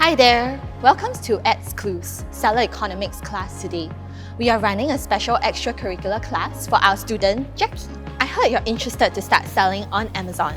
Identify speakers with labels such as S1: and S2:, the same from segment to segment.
S1: Hi there! Welcome to Ed's Clues, Seller Economics class today. We are running a special extracurricular class for our student, Jackie. I heard you're interested to start selling on Amazon.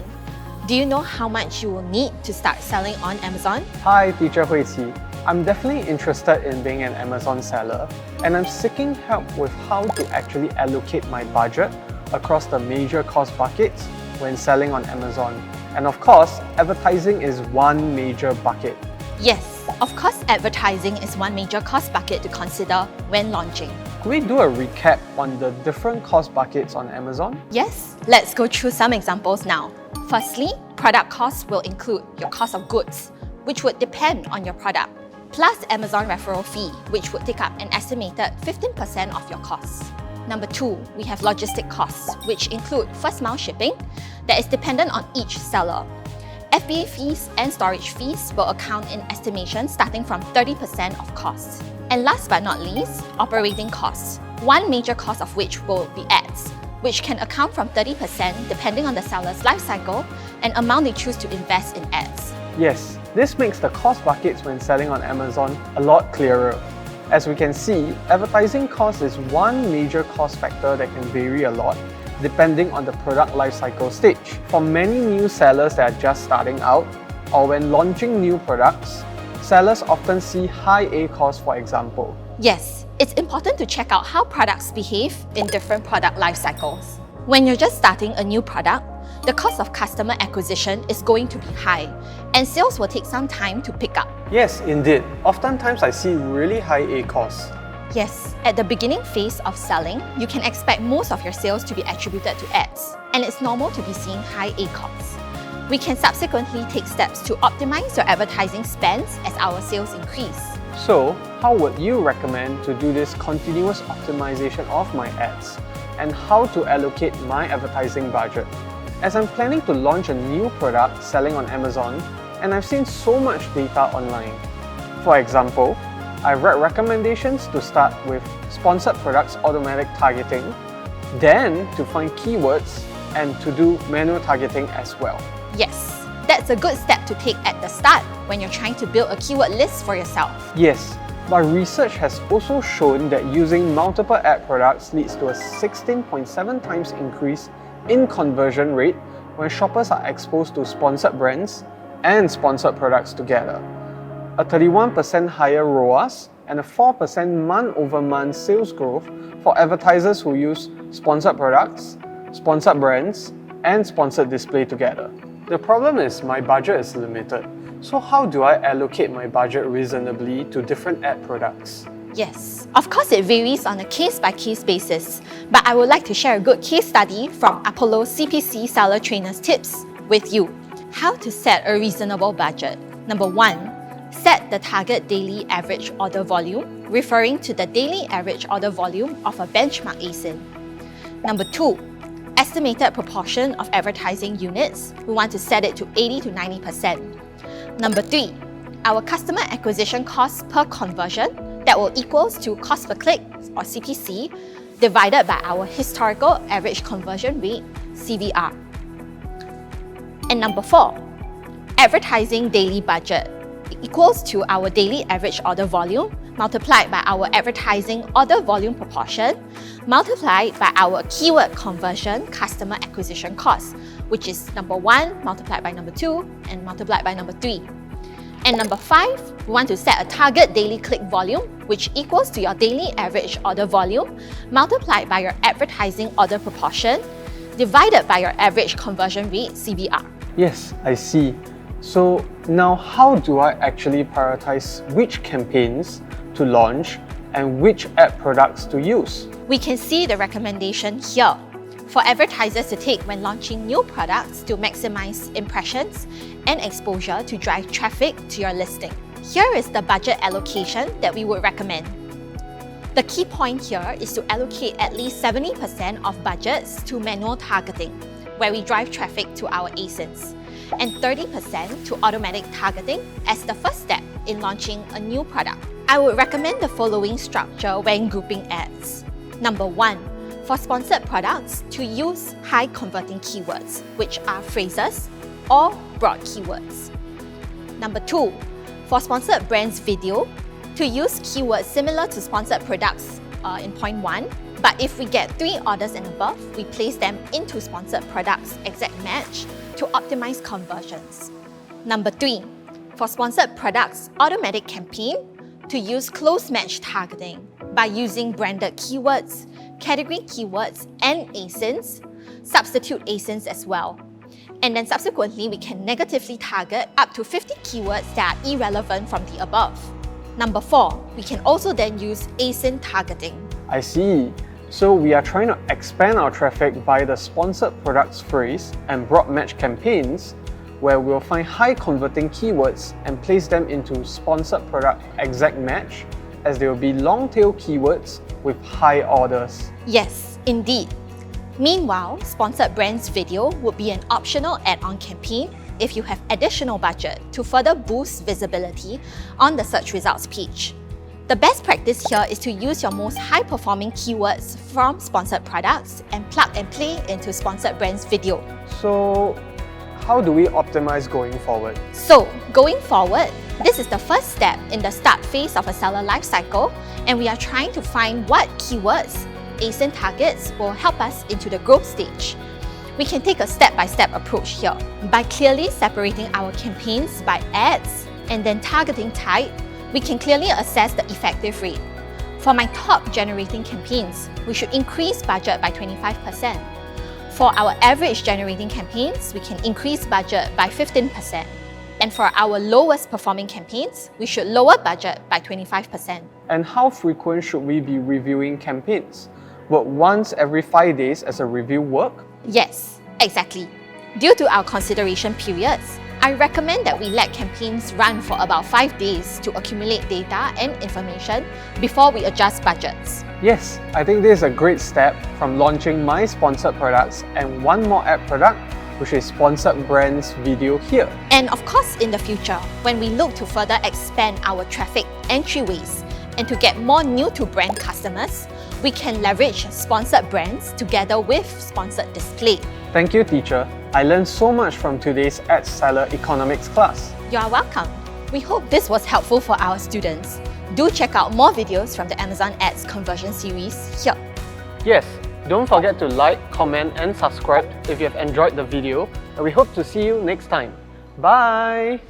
S1: Do you know how much you will need to start selling on Amazon?
S2: Hi, Teacher Hui Qi. I'm definitely interested in being an Amazon seller, and I'm seeking help with how to actually allocate my budget across the major cost buckets when selling on Amazon. And of course, advertising is one major bucket.
S1: Yes, of course advertising is one major cost bucket to consider when launching.
S2: Could we do a recap on the different cost buckets on Amazon?
S1: Yes, let's go through some examples now. Firstly, product costs will include your cost of goods, which would depend on your product, plus Amazon referral fee, which would take up an estimated 15% of your costs. Number 2, we have logistic costs, which include first mile shipping that is dependent on each seller. FBA fees and storage fees will account in estimation starting from 30% of costs. And last but not least, operating costs, one major cost of which will be ads, which can account from 30% depending on the seller's life cycle and amount they choose to invest in ads.
S2: Yes, this makes the cost buckets when selling on Amazon a lot clearer. As we can see, advertising cost is one major cost factor that can vary a lot depending on the product lifecycle stage. For many new sellers that are just starting out, or when launching new products, sellers often see high A costs, for example.
S1: Yes, it's important to check out how products behave in different product life cycles. When you're just starting a new product, the cost of customer acquisition is going to be high, and sales will take some time to pick up.
S2: Yes, indeed. Oftentimes I see really high A costs.
S1: Yes, at the beginning phase of selling, you can expect most of your sales to be attributed to ads, and it's normal to be seeing high A costs. We can subsequently take steps to optimize your advertising spends as our sales increase.
S2: So, how would you recommend to do this continuous optimization of my ads, and how to allocate my advertising budget? As I'm planning to launch a new product selling on Amazon, and I've seen so much data online. For example, I've read recommendations to start with sponsored products automatic targeting, then to find keywords and to do manual targeting as well.
S1: Yes, that's a good step to take at the start when you're trying to build a keyword list for yourself.
S2: Yes, but research has also shown that using multiple ad products leads to a 16.7 times increase in conversion rate when shoppers are exposed to sponsored brands and sponsored products together. A 31% higher ROAS and a 4% month-over-month sales growth for advertisers who use sponsored products, sponsored brands, and sponsored display together. The problem is my budget is limited. So how do I allocate my budget reasonably to different ad products?
S1: Yes, of course it varies on a case-by-case basis, but I would like to share a good case study from Apollo CPC Seller Trainers Tips with you. How to set a reasonable budget. Number 1. Set the target daily average order volume, referring to the daily average order volume of a benchmark ASIN. Number 2. Estimated proportion of advertising units, we want to set it to 80 to 90%. Number 3. Our customer acquisition cost per conversion, that will equals to cost per click or CPC divided by our historical average conversion rate CVR. And number 4. Advertising daily budget equals to our daily average order volume multiplied by our advertising order volume proportion multiplied by our keyword conversion customer acquisition cost, which is number 1 multiplied by number 2 and multiplied by number 3. And number 5, we want to set a target daily click volume, which equals to your daily average order volume multiplied by your advertising order proportion divided by your average conversion rate CVR.
S2: Yes, I see. So now how do I actually prioritize which campaigns to launch and which ad products to use?
S1: We can see the recommendation here for advertisers to take when launching new products to maximize impressions and exposure to drive traffic to your listing. Here is the budget allocation that we would recommend. The key point here is to allocate at least 70% of budgets to manual targeting, where we drive traffic to our ASINs, and 30% to automatic targeting as the first step in launching a new product. I would recommend the following structure when grouping ads. Number 1. For sponsored products, to use high converting keywords, which are phrases or broad keywords. Number 2. For sponsored brands video, to use keywords similar to sponsored products in point 1, but if we get 3 orders and above, we place them into sponsored products exact match to optimize conversions. Number 3, for sponsored products automatic campaign, to use close match targeting by using branded keywords, category keywords and ASINs, substitute ASINs as well. And then subsequently, we can negatively target up to 50 keywords that are irrelevant from the above. Number 4, we can also then use ASIN targeting.
S2: I see. So we are trying to expand our traffic via the sponsored products phrase and broad match campaigns, where we'll find high converting keywords and place them into sponsored product exact match, as they will be long tail keywords with high orders.
S1: Yes, indeed. Meanwhile, sponsored brands video would be an optional add-on campaign if you have additional budget to further boost visibility on the search results page. The best practice here is to use your most high-performing keywords from sponsored products and plug and play into sponsored brands video.
S2: So, how do we optimize going forward?
S1: So, going forward, this is the first step in the start phase of a seller lifecycle, and we are trying to find what keywords, ASIN targets will help us into the growth stage. We can take a step-by-step approach here by clearly separating our campaigns by ads and then targeting type. We can clearly assess the effective rate. For my top generating campaigns, we should increase budget by 25%. For our average generating campaigns, we can increase budget by 15%. And for our lowest performing campaigns, we should lower budget by 25%.
S2: And how frequent should we be reviewing campaigns? Would once every 5 days as a review work?
S1: Yes, exactly. Due to our consideration periods, I recommend that we let campaigns run for about 5 days to accumulate data and information before we adjust budgets.
S2: Yes, I think this is a great step from launching my sponsored products and one more ad product, which is sponsored brands video here.
S1: And of course, in the future, when we look to further expand our traffic entryways and to get more new to brand customers, we can leverage sponsored brands together with sponsored display.
S2: Thank you, teacher. I learned so much from today's Ad Seller Economics class.
S1: You are welcome. We hope this was helpful for our students. Do check out more videos from the Amazon Ads conversion series here.
S2: Yes, don't forget to like, comment and subscribe if you have enjoyed the video, and we hope to see you next time. Bye!